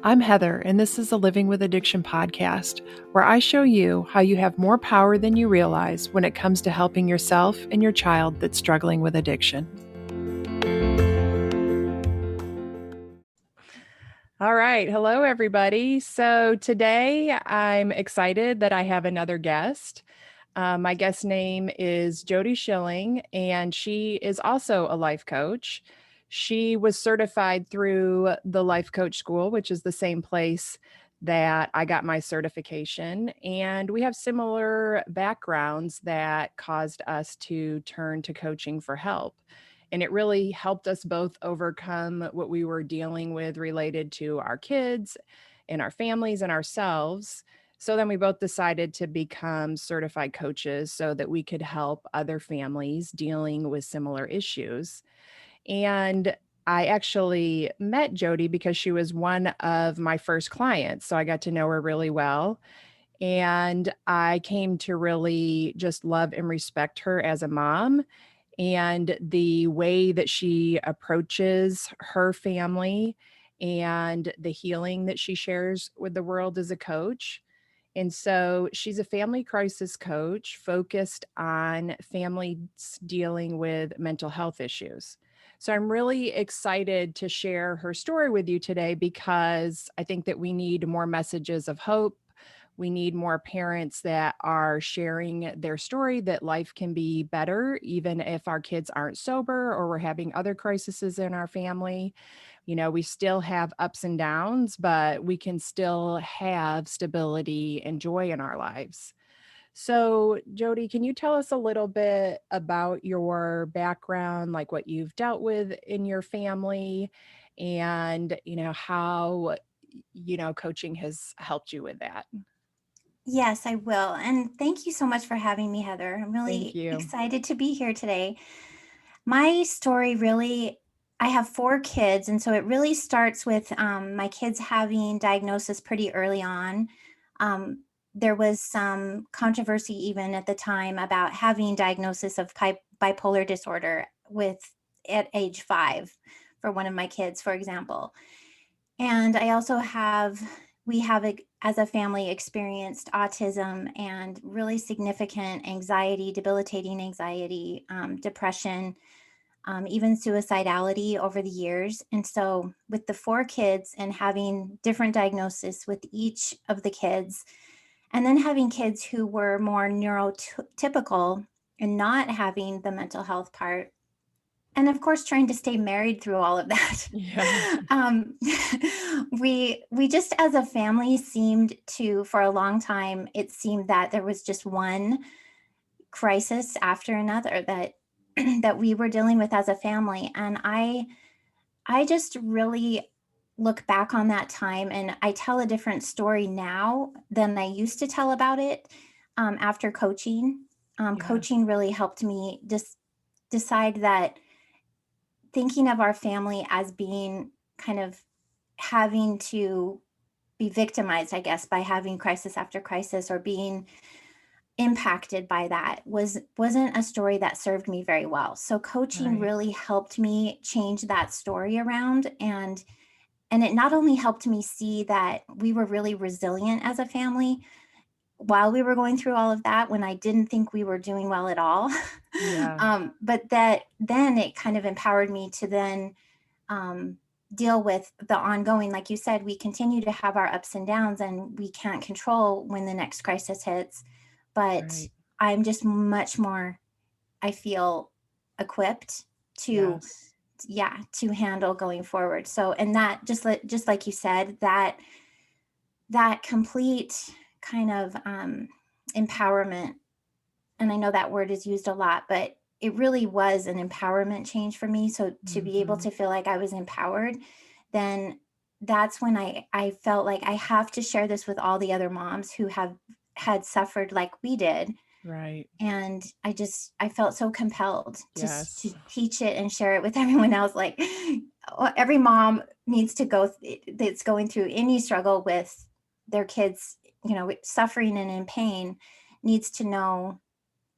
I'm Heather, and this is a Living with Addiction podcast, where I show you how you have more power than you realize when it comes to helping yourself and your child that's struggling with addiction. All right. Hello, everybody. So today I'm excited that I have another guest. My guest name is Jodi Schilling, and she is also a life coach. She was certified through the Life Coach School, which is the same place that I got my certification. And we have similar backgrounds that caused us to turn to coaching for help. And it really helped us both overcome what we were dealing with related to our kids and our families and ourselves. So then we both decided to become certified coaches so that we could help other families dealing with similar issues. And I actually met Jodi because she was one of my first clients. So I got to know her really well. And I came to really just love and respect her as a mom and the way that she approaches her family and the healing that she shares with the world as a coach. And so she's a family crisis coach focused on families dealing with mental health issues. So I'm really excited to share her story with you today because I think that we need more messages of hope. We need more parents that are sharing their story that life can be better, even if our kids aren't sober or we're having other crises in our family. You know, we still have ups and downs, but we can still have stability and joy in our lives. So, Jodi, can you tell us a little bit about your background, like what you've dealt with in your family and, how, coaching has helped you with that? Yes, I will. And thank you so much for having me, Heather. I'm Thank really you. excited to be here today. My story really, I have four kids. And so it really starts with my kids having diagnosis pretty early on. Um, there was some controversy even at the time about having diagnosis of bipolar disorder with at age 5 for one of my kids, for example. And I also we have, as a family, experienced autism and really significant anxiety, debilitating anxiety, depression, even suicidality over the years. And so, with the four kids and having different diagnoses with each of the kids, and then having kids who were more neurotypical and not having the mental health part, and of course trying to stay married through all of that. Yeah. um, we just as a family seemed to, for a long time, it seemed that there was just one crisis after another that that we were dealing with as a family. And I just really look back on that time, and I tell a different story now than I used to tell about it. After coaching, Yes. coaching really helped me just decide that thinking of our family as being kind of having to be victimized, I guess, by having crisis after crisis or being impacted by that wasn't a story that served me very well. So coaching Right. really helped me change that story around, and it not only helped me see that we were really resilient as a family while we were going through all of that when I didn't think we were doing well at all. Yeah. But that then it kind of empowered me to then um, deal with the ongoing, like you said, we continue to have our ups and downs and we can't control when the next crisis hits. But Right. I'm just much more, I feel, equipped to, Yes. yeah, to handle going forward. So, and that just like you said, that complete kind of empowerment, and I know that word is used a lot, but it really was an empowerment change for me. So to be able Hmm. to feel like I was empowered, then that's when I felt like I have to share this with all the other moms who have had suffered like we did. Right. And I felt so compelled to Yes. teach it and share it with everyone else. Like every mom needs to that's going through any struggle with their kids, suffering and in pain, needs to know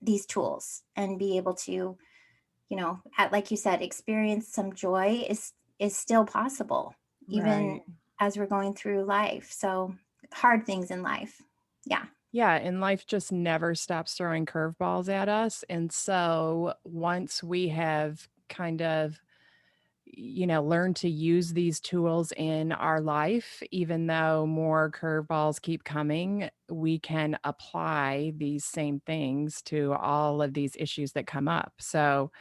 these tools and be able to, like you said, experience some joy is still possible, even Right. as we're going through life. So hard things in life. Yeah. Yeah, and life just never stops throwing curveballs at us. And so once we have kind of, learned to use these tools in our life, even though more curveballs keep coming, we can apply these same things to all of these issues that come up. So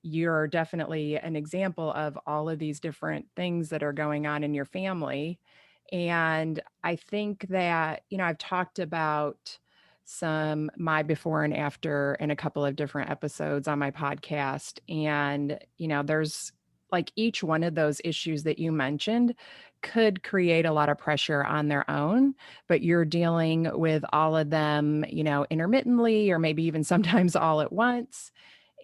you're definitely an example of all of these different things that are going on in your family. And I think that, I've talked about some my before and after in a couple of different episodes on my podcast. And, there's like each one of those issues that you mentioned could create a lot of pressure on their own, but you're dealing with all of them, intermittently or maybe even sometimes all at once,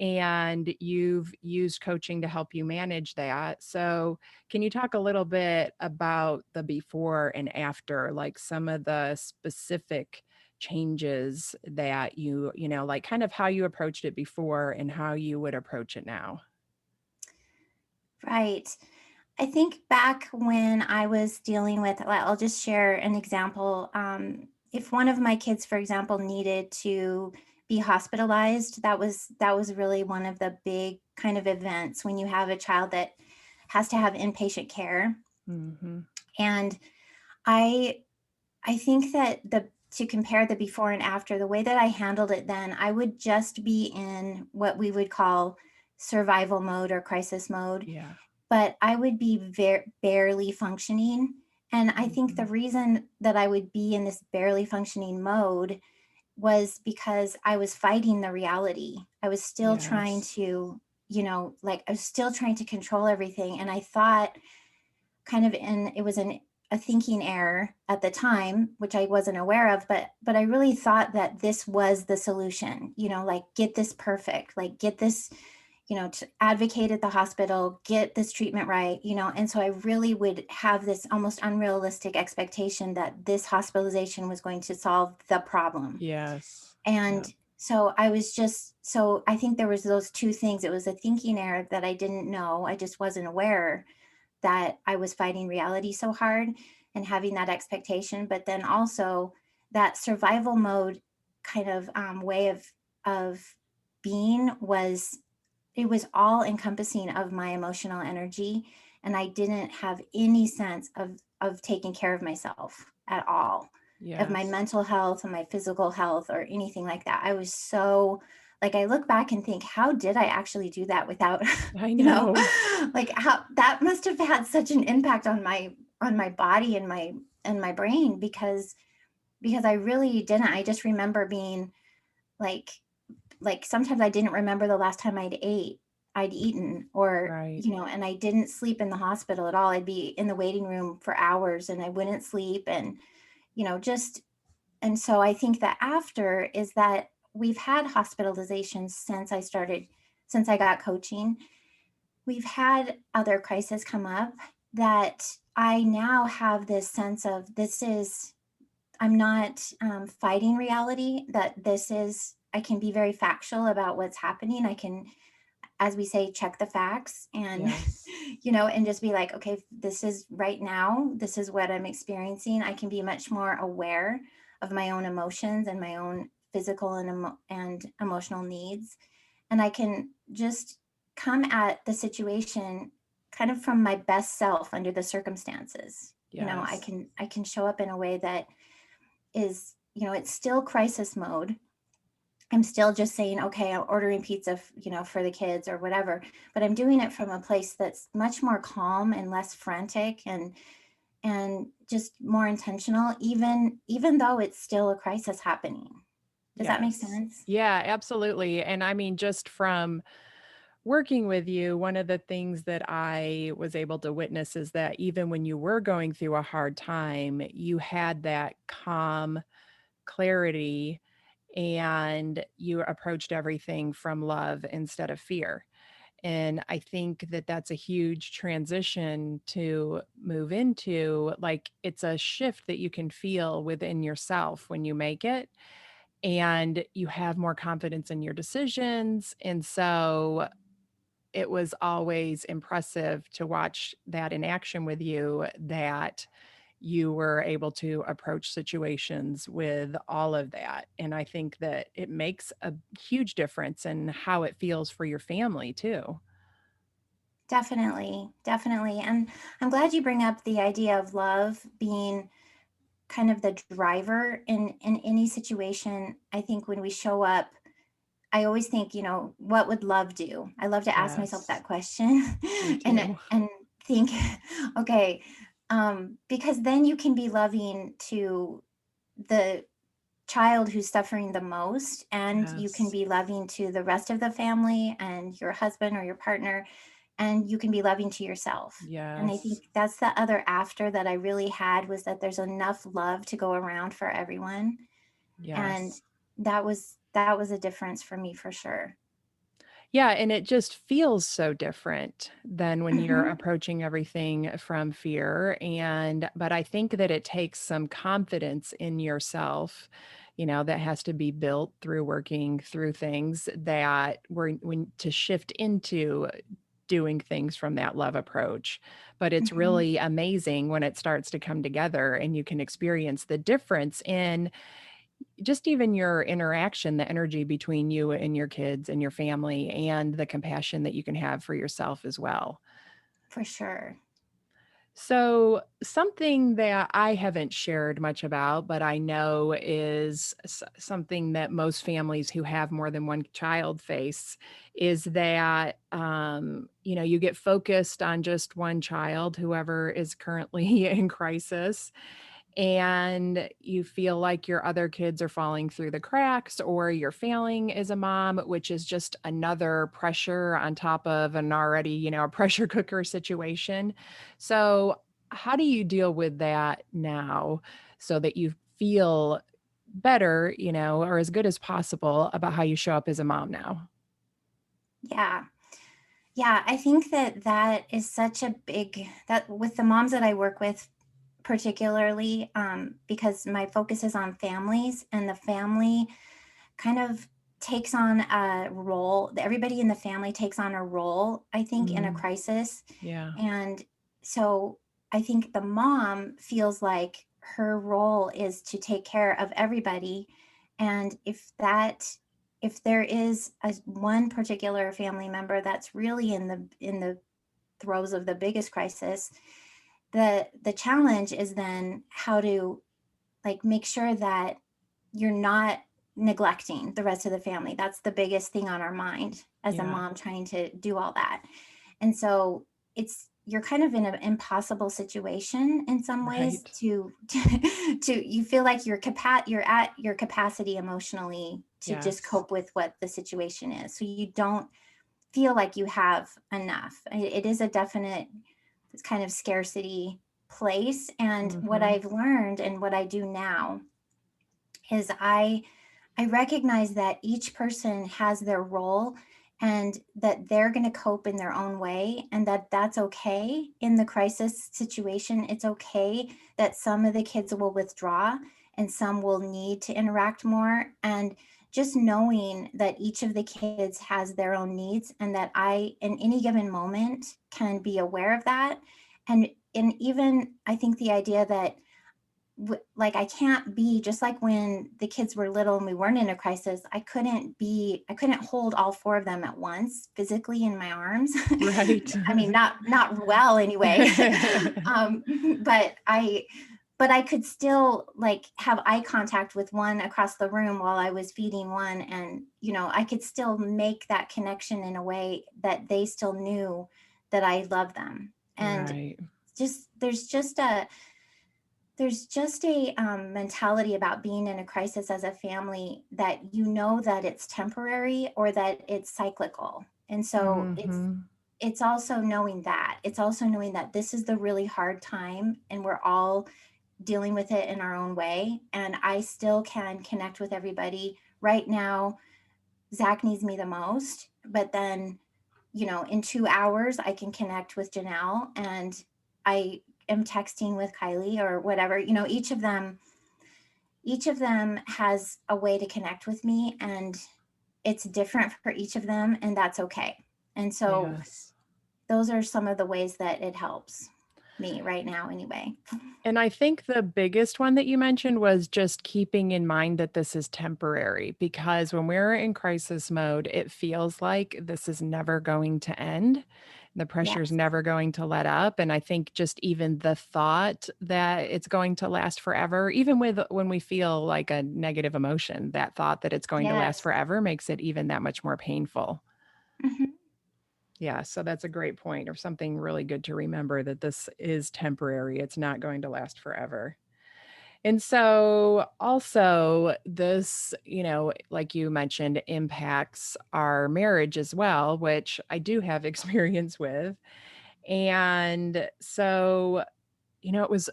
and you've used coaching to help you manage that. So, can you talk a little bit about the before and after, like some of the specific changes that like kind of how you approached it before and how you would approach it now? Right. I think back when I was dealing with, I'll just share an example. If one of my kids, for example, needed to be hospitalized, that was really one of the big kind of events when you have a child that has to have inpatient care. Mhm. And I I think that the to compare the before and after, the way that I handled it then, I would just be in what we would call survival mode or crisis mode, Yeah. but I would be barely functioning. And I think the Mhm. reason that I would be in this barely functioning mode was because I was fighting the reality. I was still trying Yes. to, like I was still trying to control everything. And I thought kind of in it was an a thinking error at the time, which I wasn't aware of, but I really thought that this was the solution, like get this perfect, like get this, to advocate at the hospital, get this treatment right, and so I really would have this almost unrealistic expectation that this hospitalization was going to solve the problem. Yes. And Yep. so I think there was those two things. It was a thinking error that I didn't know. I just wasn't aware that I was fighting reality so hard and having that expectation, but then also that survival mode kind of way of being was it was all encompassing of my emotional energy, and I didn't have any sense of taking care of myself at all, of my Yes. mental health and my physical health or anything like that. I was so like I look back and think, how did I actually do that without, I you know, know. like how that must have had such an impact on my body and my brain because I really didn't. I just remember being like sometimes I didn't remember the last time I'd eaten or, Right. and I didn't sleep in the hospital at all. I'd be in the waiting room for hours and I wouldn't sleep and, just and so I think that after is that we've had hospitalizations since I got coaching. We've had other crises come up that I now have this sense of I'm not fighting reality, that I can be very factual about what's happening. I can, as we say, check the facts and, Yes. and just be like, okay, this is right now, this is what I'm experiencing. I can be much more aware of my own emotions and my own physical and emotional needs. And I can just come at the situation kind of from my best self under the circumstances. Yes. I can show up in a way that is, it's still crisis mode. I'm still just saying, okay, I'm ordering pizza, for the kids or whatever, but I'm doing it from a place that's much more calm and less frantic and just more intentional, even though it's still a crisis happening. Does that make Yes. sense? Yeah, absolutely. And I mean, just from working with you, one of the things that I was able to witness is that even when you were going through a hard time, you had that calm clarity and you approached everything from love instead of fear. And I think that that's a huge transition to move into. Like, it's a shift that you can feel within yourself when you make it, and you have more confidence in your decisions. And so it was always impressive to watch that in action with you, that you were able to approach situations with all of that. And I think that it makes a huge difference in how it feels for your family too. Definitely, definitely. And I'm glad you bring up the idea of love being kind of the driver in any situation. I think when we show up, I always think, what would love do? I love to ask myself Yes, that question me and too. and think, okay, because then you can be loving to the child who's suffering the most, and you can Yes, be loving to the rest of the family and your husband or your partner, and you can be loving to yourself. And I think yes, that's the other after that I really had, was that there's enough love to go around for everyone. And yes. that was a difference for me for sure. Yeah, and it just feels so different than when you're Hmm. approaching everything from fear. And but I think that it takes some confidence in yourself, that has to be built through working through things that were when to shift into doing things from that love approach. But it's Hmm. really amazing when it starts to come together and you can experience the difference in just even your interaction, the energy between you and your kids and your family, and the compassion that you can have for yourself as well. For sure. So, something that I haven't shared much about, but I know is something that most families who have more than one child face is that, you get focused on just one child, whoever is currently in crisis, and you feel like your other kids are falling through the cracks or you're failing as a mom, which is just another pressure on top of an already, a pressure cooker situation. So, how do you deal with that now so that you feel better, or as good as possible about how you show up as a mom now? Yeah. Yeah, I think that is such a big, that with the moms that I work with particularly, because my focus is on families, and the family kind of takes on a role. Everybody in the family takes on a role, I think, in a Mm, crisis. yeah. And so I think the mom feels like her role is to take care of everybody. And if there is one particular family member that's really in the throes of the biggest crisis, the challenge is then how to, like, make sure that you're not neglecting the rest of the family. That's the biggest thing on our mind as a Yeah. mom trying to do all that. And so you're kind of in an impossible situation in some ways Right. to you feel like you're at your capacity emotionally to just Yes. cope with what the situation is. So you don't feel like you have enough. It is a definite kind of scarcity place. And what Mhm. I've learned and what I do now is I recognize that each person has their role, and that they're going to cope in their own way, and that that's okay in the crisis situation. It's okay that some of the kids will withdraw and some will need to interact more. And just knowing that each of the kids has their own needs, and that I, in any given moment, can be aware of that. And even I think the idea that like I can't be just like when the kids were little and we weren't in a crisis. I couldn't hold all four of them at once physically in my arms. Right. I mean, not well anyway. um, but I could still like have eye contact with one across the room while I was feeding one, and I could still make that connection in a way that they still knew that I love them. And Right. just there's just a mentality about being in a crisis as a family, that that it's temporary or that it's cyclical. And so Mhm. it's also knowing that this is the really hard time, and we're all dealing with it in our own way. And I still can connect with everybody right now. Zach needs me the most, but then in 2 hours, I can connect with Janelle, and I am texting with Kylie or whatever. Each of them has a way to connect with me, and it's different for each of them, and that's okay. And so Yes. those are some of the ways that it helps me right now anyway. And I think the biggest one that you mentioned was just keeping in mind that this is temporary, because when we're in crisis mode, it feels like this is never going to end. The pressure's Yes. never going to let up. And I think just even the thought that it's going to last forever, even with when we feel like a negative emotion, that thought that it's going to last Yes. forever makes it even that much more painful. Mhm. Yeah, so that's a great point, or something really good to remember, that this is temporary. It's not going to last forever. And so also this, like you mentioned, impacts our marriage as well, which I do have experience with. And so, it was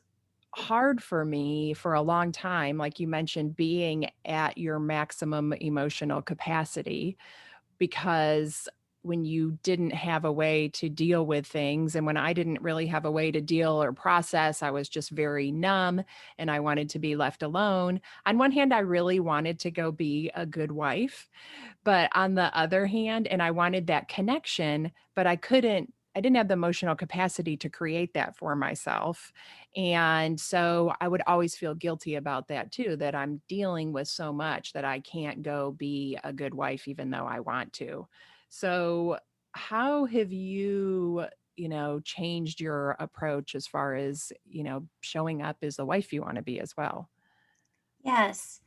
hard for me for a long time, like you mentioned, being at your maximum emotional capacity, because when you didn't have a way to deal with things, and when I didn't really have a way to deal or process, I was just very numb and I wanted to be left alone. On one hand, I really wanted to go be a good wife, but on the other hand, and I wanted that connection, but I didn't have the emotional capacity to create that for myself. And so I would always feel guilty about that too, that I'm dealing with so much that I can't go be a good wife, even though I want to. So, how have you, changed your approach as far as, showing up as the wife you want to be as well? Yes.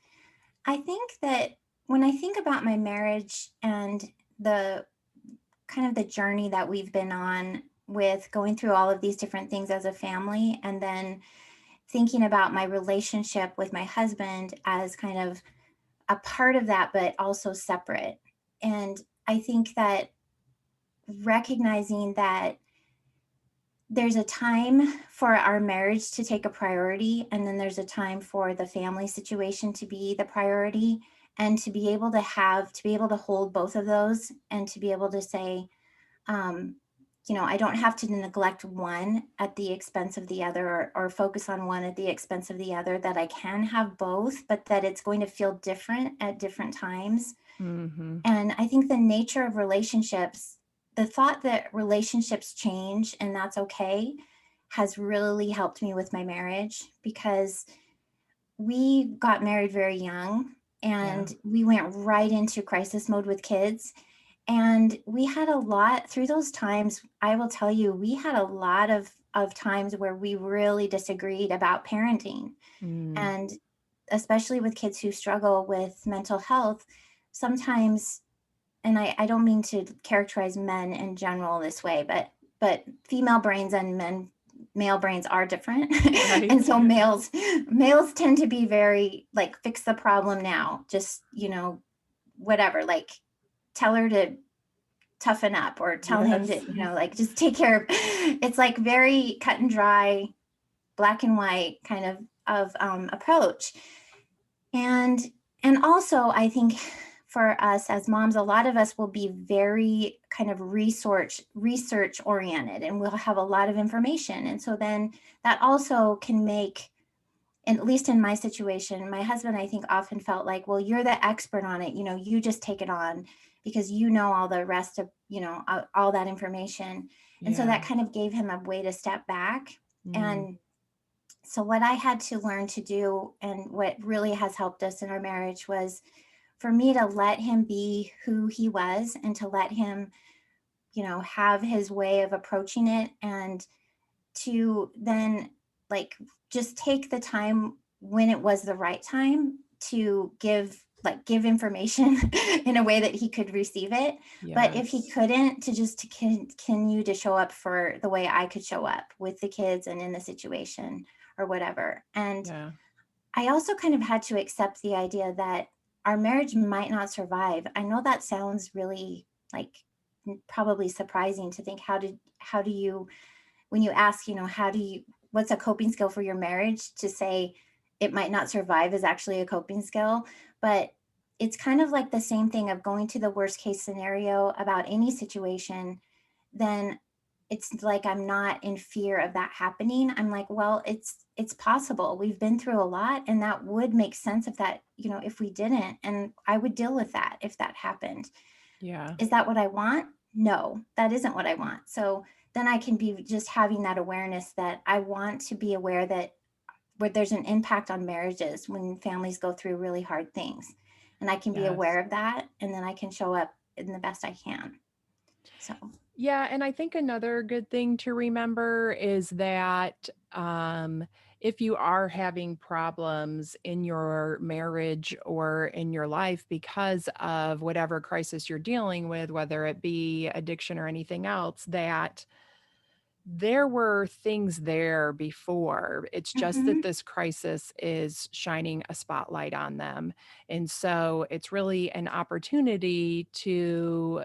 I think that when I think about my marriage and the kind of the journey that we've been on with going through all of these different things as a family, and then thinking about my relationship with my husband as kind of a part of that, but also separate. And I think that recognizing that there's a time for our marriage to take a priority, and then there's a time for the family situation to be the priority, and to be able to hold both of those, and to be able to say, um, I don't have to neglect one at the expense of the other, or focus on one at the expense of the other, that I can have both, but that it's going to feel different at different times. Mhm. And I think the nature of relationships, the thought that relationships change and that's okay, has really helped me with my marriage, because we got married very young Yeah. and we went right into crisis mode with kids. And we had a lot through those times. I will tell you, we had a lot of times where we really disagreed about parenting. Mm. And especially with kids who struggle with mental health, sometimes, and I don't mean to characterize men in general this way, but female brains and male brains are different. And Right. so males tend to be very like, fix the problem now, just, whatever, like, tell her to toughen up, or tell him to, Yes. like, just take care of. It's like very cut and dry, black and white kind of approach. And also, I think for us as moms, a lot of us will be very kind of research oriented, and we'll have a lot of information. And so then that also can make, and at least in my situation, my husband, I think, often felt like, well, you're the expert on it, you just take it on, because you know all the rest of, all that information. And so Yeah. that kind of gave him a way to step back. Mm. And so, what I had to learn to do, and what really has helped us in our marriage, was for me to let him be who he was, and to let him, have his way of approaching it, and to then, like, just take the time when it was the right time to give information in a way that he could receive it. But if he Yes. couldn't, to just to continue to show up for the way I could show up with the kids and in the situation, or whatever. And Yeah. I also kind of had to accept the idea that our marriage might not survive. I know that sounds really, like, probably surprising to think. How do you, when you ask, how do you, what's a coping skill for your marriage, to say it might not survive is actually a coping skill. But it's kind of like the same thing of going to the worst case scenario about any situation. Then it's like, I'm not in fear of that happening. I'm like, well, it's possible. We've been through a lot, and that would make sense if that, if we didn't, and I would deal with that if that happened. Yeah. Is that what I want? no, that isn't what I want. So then I can be just having that awareness that I want to be aware that where there's an impact on marriages when families go through really hard things. And I can be Yes. aware of that, and then I can show up in the best I can. So, Yeah, and I think another good thing to remember is that if you are having problems in your marriage or in your life because of whatever crisis you're dealing with, whether it be addiction or anything else, that there were things there before. It's just that mhm, this crisis is shining a spotlight on them. And so it's really an opportunity to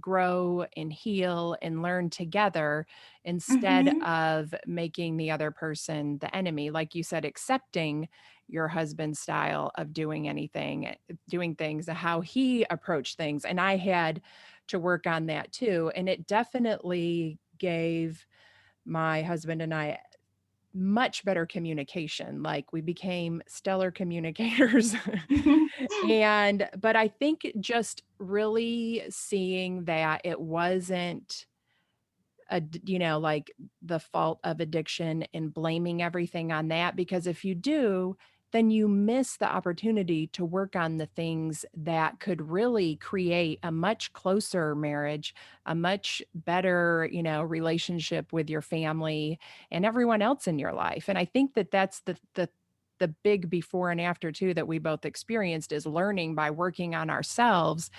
grow and heal and learn together instead mhm, of making the other person the enemy. Like you said, accepting your husband's style of doing things, how he approached things. And I had to work on that too. And it definitely gave my husband and I much better communication. Like we became stellar communicators. mhm, But I think just really seeing that it wasn't like the fault of addiction and blaming everything on that. Because if you do, then you miss the opportunity to work on the things that could really create a much closer marriage, a much better, relationship with your family and everyone else in your life. And I think that that's the big before and after too that we both experienced is learning by working on ourselves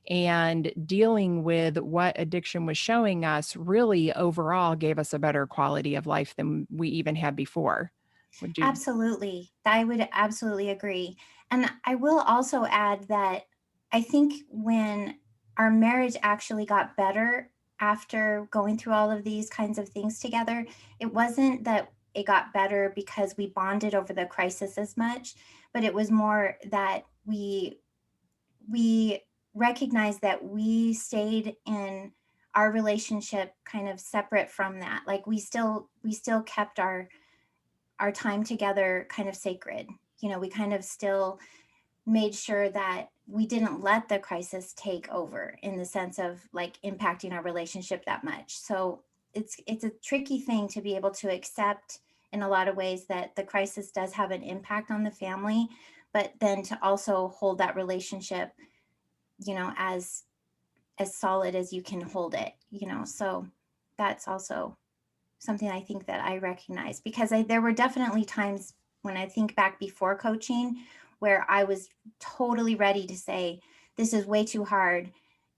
and dealing with what addiction was showing us really overall gave us a better quality of life than we even had before. Would you? absolutely. I would absolutely agree. And I will also add that I think when our marriage actually got better after going through all of these kinds of things together, it wasn't that it got better because we bonded over the crisis as much, but it was more that we recognized that we stayed in our relationship kind of separate from that. Like we still kept our time together kind of sacred. We kind of still made sure that we didn't let the crisis take over in the sense of like impacting our relationship that much. So it's a tricky thing to be able to accept in a lot of ways that the crisis does have an impact on the family, but then to also hold that relationship, as solid as you can hold it. So that's also something I think that I recognize because there were definitely times when I think back before coaching where I was totally ready to say, this is way too hard.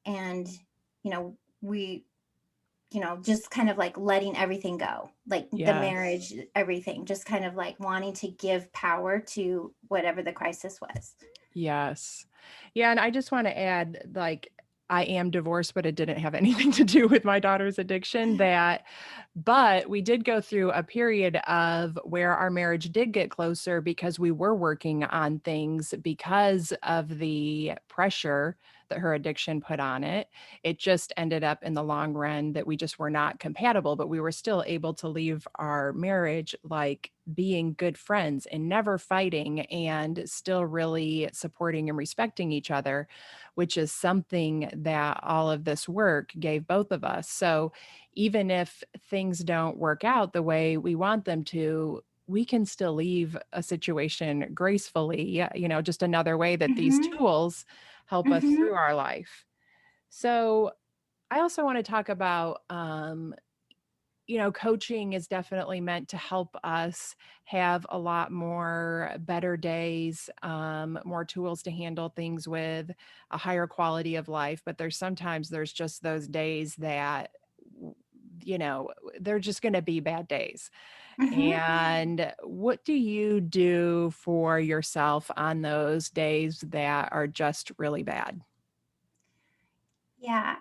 And, we, just kind of like letting everything go, like the Yes. marriage, everything, just kind of like wanting to give power to whatever the crisis was. Yes. Yeah, and I just wanna add, like, I am divorced, but it didn't have anything to do with my daughter's addiction, but we did go through a period of where our marriage did get closer because we were working on things because of the pressure that her addiction put on it. It just ended up in the long run that we just were not compatible, but we were still able to leave our marriage, like, being good friends and never fighting and still really supporting and respecting each other, which is something that all of this work gave both of us. So even if things don't work out the way we want them to, we can still leave a situation gracefully. Yeah, just another way that these Mm-hmm. tools help us Mm-hmm. through our life. So I also want to talk about coaching is definitely meant to help us have a lot more better days, more tools to handle things with, a higher quality of life. But there's just those days that, w- you know, they're just going to be bad days. Mm-hmm. And what do you do for yourself on those days that are just really bad? Yeah,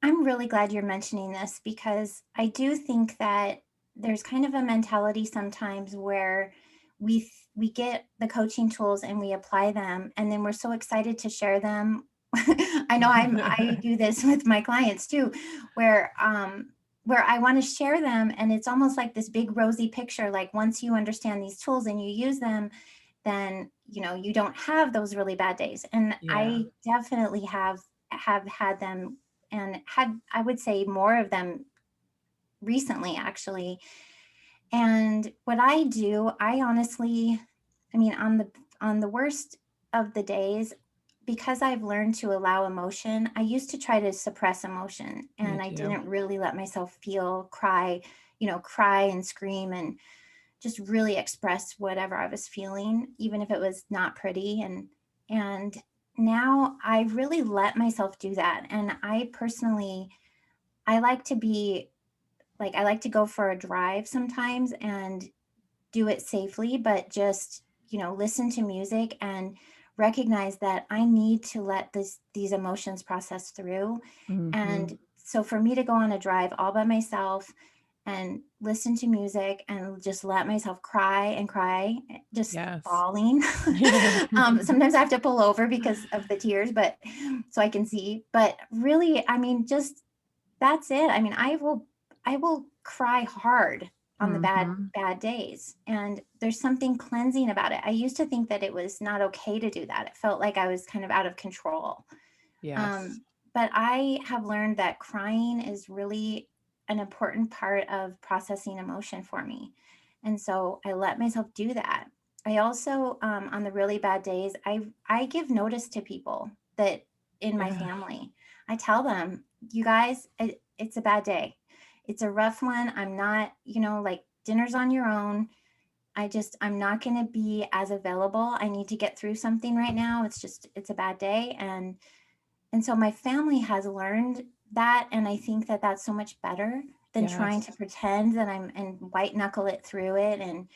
I'm really glad you're mentioning this because I do think that there's kind of a mentality sometimes where we get the coaching tools and we apply them and then we're so excited to share them. I know I do this with my clients too, where I want to share them and it's almost like this big rosy picture like once you understand these tools and you use them, then you don't have those really bad days. And Yeah. I definitely have had them and had, I would say, more of them recently, actually. And what I do, I honestly, I mean, on the worst of the days, because I've learned to allow emotion, I used to try to suppress emotion Me and I too. didn't really let myself feel, cry, cry and scream and just really express whatever I was feeling, even if it was not pretty. And now I really let myself do that. And I personally, I like to be like, I like to go for a drive sometimes and do it safely, but just, listen to music and recognize that I need to let these emotions process through. Mhm. And so for me to go on a drive all by myself and listen to music and just let myself cry and cry, just Yes. bawling. Yeah. Sometimes I have to pull over because of the tears, but so I can see. But really, I mean, just that's it. I mean, I will cry hard on the Mhm. bad days, and there's something cleansing about it. I used to think that it was not okay to do that. It felt like I was kind of out of control. Yes. Um, but I have learned that crying is really an important part of processing emotion for me. And so I let myself do that. I also, on the really bad days, I give notice to people that in my Yeah. family. I tell them, you guys, it's a bad day. It's a rough one. I'm not, like dinner's on your own. I'm not going to be as available. I need to get through something right now. It's a bad day. And so my family has learned that, and I think that that's so much better than trying to Yes. pretend that I'm and white knuckle it through it. And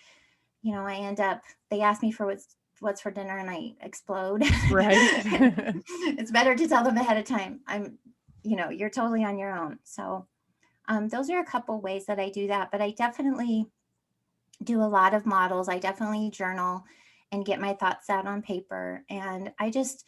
I end up. They ask me for what's for dinner, and I explode. Right. And it's better to tell them ahead of time. You're totally on your own. So those are a couple ways that I do that, but I definitely do a lot of models. I definitely journal and get my thoughts out on paper, and I just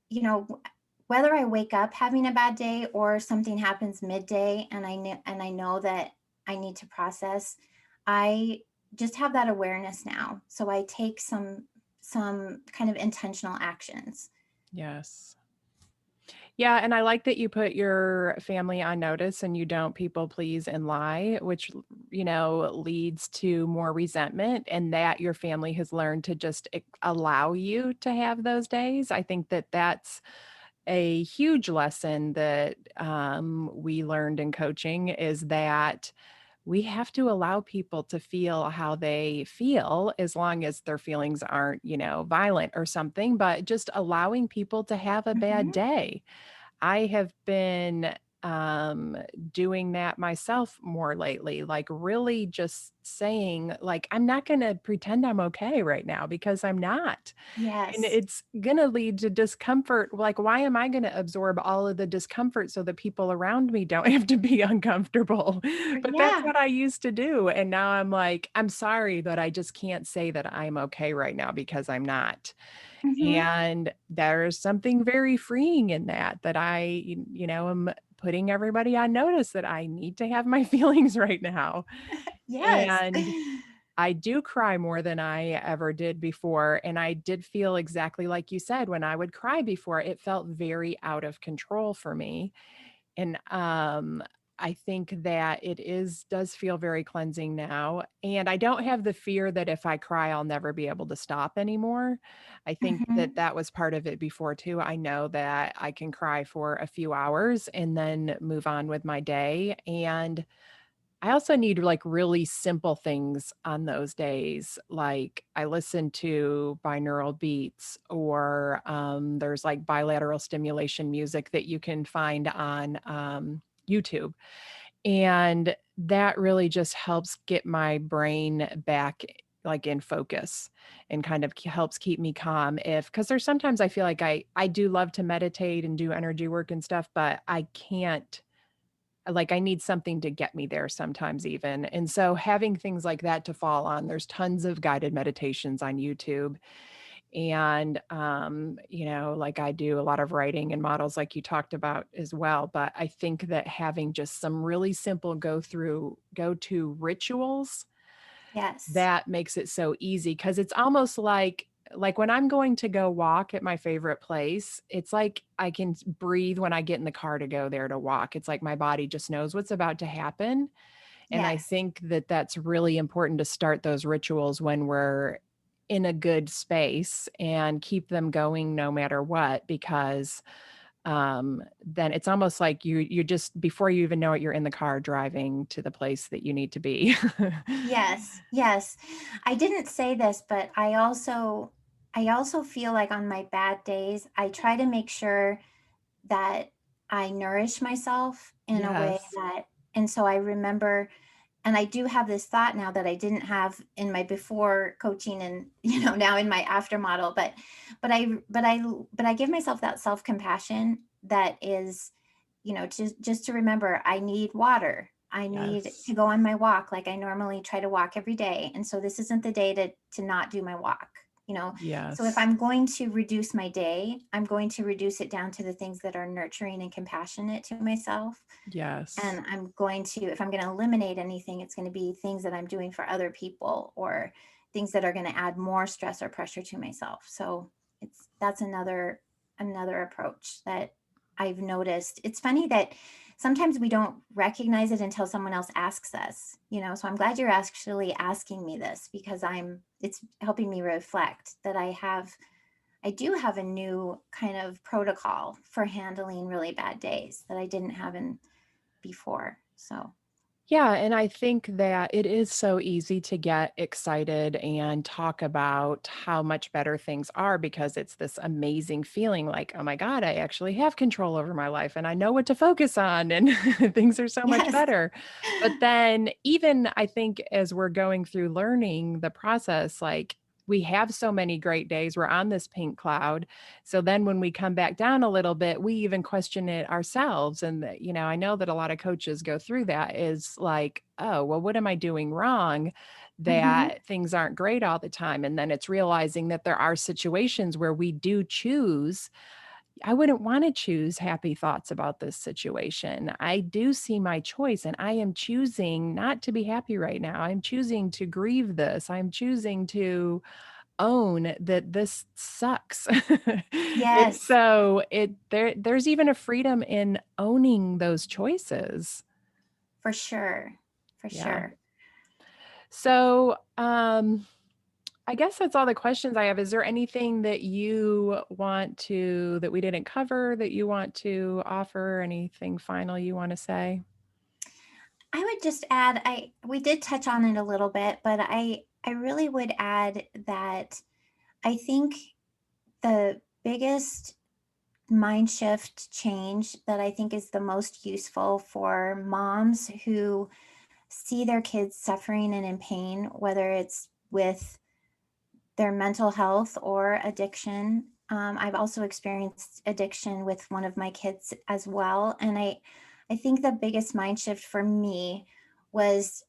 you know, whether I wake up having a bad day or something happens midday and I know that I need to process, I just have that awareness now. So I take some kind of intentional actions. Yes. Yeah, and I like that you put your family on notice and you don't people please and lie, which, leads to more resentment and that your family has learned to just allow you to have those days. I think that that's a huge lesson that we learned in coaching is that we have to allow people to feel how they feel as long as their feelings aren't, violent or something, but just allowing people to have a bad Mhm. day. I have been um doing that myself more lately, like really just saying like I'm not going to pretend I'm okay right now because I'm not. And Yes. it's going to lead to discomfort. Like why am I going to absorb all of the discomfort so the people around me don't have to be uncomfortable? But that's Yeah. what I used to do and now I'm like I'm sorry but I just can't say that I'm okay right now because I'm not. Mhm. And there's something very freeing in that, that am putting everybody on notice that I need to have my feelings right now. Yes. And I do cry more than I ever did before. And I did feel exactly like you said, when I would cry before, it felt very out of control for me. And I think that does feel very cleansing now. And I don't have the fear that if I cry, I'll never be able to stop anymore. I think that Mhm. that was part of it before too. I know that I can cry for a few hours and then move on with my day. And I also need like really simple things on those days. Like I listen to binaural beats or there's like bilateral stimulation music that you can find on YouTube. And that really just helps get my brain back like in focus and kind of helps keep me calm because there's sometimes I feel like I do love to meditate and do energy work and stuff, but I can't like, I need something to get me there sometimes even, and so having things like that to fall on, there's tons of guided meditations on YouTube, and, like, I do a lot of writing and models like you talked about as well, but I think that having just some really simple go-to rituals Yes. that makes it so easy because it's almost like like when I'm going to go walk at my favorite place, it's like I can breathe when I get in the car to go there to walk. It's like my body just knows what's about to happen. And I Yes. think that that's really important to start those rituals when we're in a good space and keep them going no matter what, because then it's almost like you just before you even know it, you're in the car driving to the place that you need to be. Yes, yes. I didn't say this, but I also feel like on my bad days, I try to make sure that I nourish myself in a way Yes. that, and so I remember, and I do have this thought now that I didn't have in my before coaching and, now in my after model, but I give myself that self-compassion that is, just to remember I need water. I need Yes. to go on my walk like I normally try to walk every day. And so this isn't the day to not do my walk. So if Yes. I'm going to reduce my day, I'm going to reduce it down to the things that are nurturing and compassionate to myself. Yes. And if I'm going to eliminate anything, it's going to be things that I'm doing for other people or things that are going to add more stress or pressure to myself. So that's another approach that I've noticed. It's funny that sometimes we don't recognize it until someone else asks us. So I'm glad you're actually asking me this because it's helping me reflect that I do have a new kind of protocol for handling really bad days that I didn't have in before. So, Yeah, and I think that it is so easy to get excited and talk about how much better things are because it's this amazing feeling like, "Oh my god, I actually have control over my life and I know what to focus on and things are so much yes. better." But then even I think as we're going through learning the process, like we have so many great days, we're on this pink cloud, so then when we come back down a little bit, we even question it ourselves. And, I know that a lot of coaches go through that is like, oh, well, what am I doing wrong Hmm. that things aren't great all the time? And then it's realizing that there are situations where we do choose. I wouldn't want to choose happy thoughts about this situation. I do see my choice and I am choosing not to be happy right now. I'm choosing to grieve this. I'm choosing to own that this sucks. And Yes, so there's even a freedom in owning those choices. for sure. For Yeah. sure. So, I guess that's all the questions I have. Is there anything that you want to that we didn't cover that you want to offer? Anything final you want to say? I would just add, we did touch on it a little bit, but I really would add that I think the biggest mind shift change that I think is the most useful for moms who see their kids suffering and in pain, whether it's with their mental health or addiction. I've also experienced addiction with one of my kids as well, and I think the biggest mind shift for me was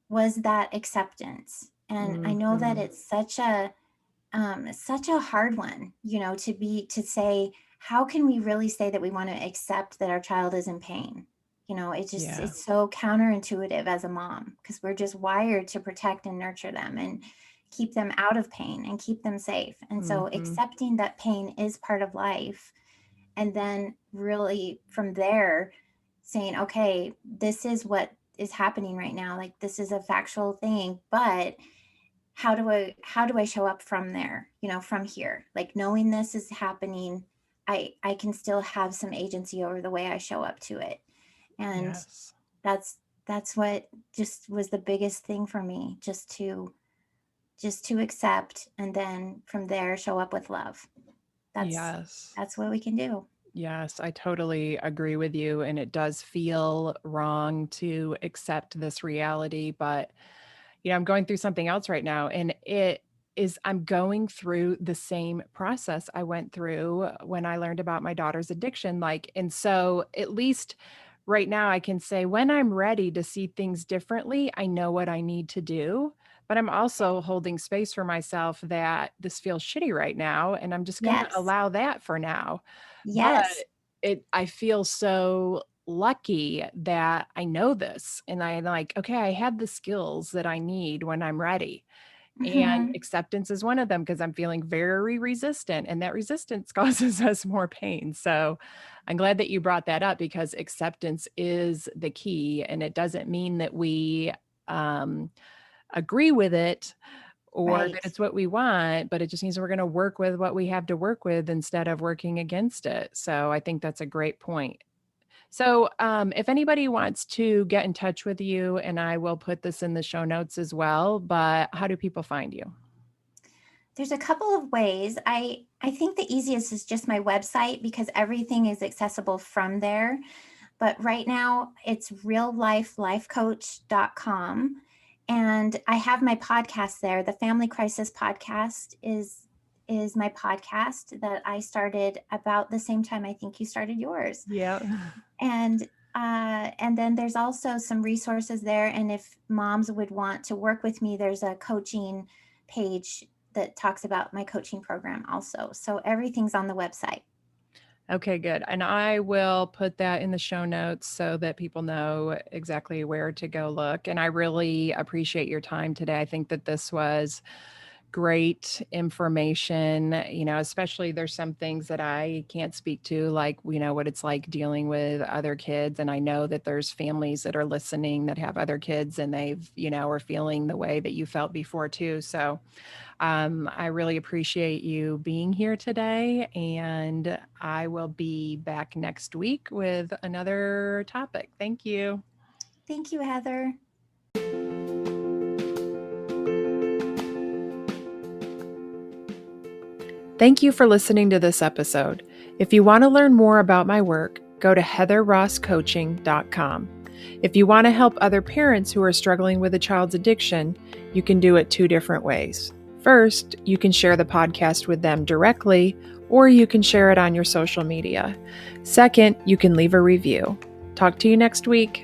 was that acceptance. And I know that Mhm. it's such a hard one, to say, how can we really say that we want to accept that our child is in pain? Yeah. It's so counterintuitive as a mom because we're just wired to protect and nurture them and keep them out of pain and keep them safe. And so Mhm. accepting that pain is part of life. And then really from there saying, okay, this is what is happening right now. Like this is a factual thing, but how do I show up from there, from here, like knowing this is happening, I can still have some agency over the way I show up to it. And Yes. that's what just was the biggest thing for me, just to accept and then from there show up with love. that's Yes. that's what we can do. Yes, I totally agree with you. And it does feel wrong to accept this reality. But, I'm going through something else right now. And I'm going through the same process I went through when I learned about my daughter's addiction. And so at least right now I can say when I'm ready to see things differently, I know what I need to do. But I'm also holding space for myself that this feels shitty right now. And I'm just going to Yes, allow that for now. But yes, I feel so lucky that I know this and I'm like, okay, I have the skills that I need when I'm ready. And Mhm. acceptance is one of them because I'm feeling very resistant, and that resistance causes us more pain. So I'm glad that you brought that up because acceptance is the key. And it doesn't mean that we um, agree with it or that Right. it's what we want, but it just means we're going to work with what we have to work with instead of working against it. So I think that's a great point. So, if anybody wants to get in touch with you, and I will put this in the show notes as well, but how do people find you? There's a couple of ways. I think the easiest is just my website because everything is accessible from there. But right now it's reallifelifecoach.com. And I have my podcast there. The Family Crisis podcast is my podcast that I started about the same time I think you started yours. Yeah. And and then there's also some resources there. And if moms would want to work with me, there's a coaching page that talks about my coaching program also. So everything's on the website. Okay, good. And I will put that in the show notes so that people know exactly where to go look. And I really appreciate your time today. I think that this was great information, especially there's some things that I can't speak to, like, what it's like dealing with other kids. And I know that there's families that are listening that have other kids and they've, are feeling the way that you felt before too. So I really appreciate you being here today, and I will be back next week with another topic. Thank you. Thank you, Heather. Thank you for listening to this episode. If you want to learn more about my work, go to heatherrosscoaching.com. If you want to help other parents who are struggling with a child's addiction, you can do it two different ways. First, you can share the podcast with them directly, or you can share it on your social media. Second, you can leave a review. Talk to you next week.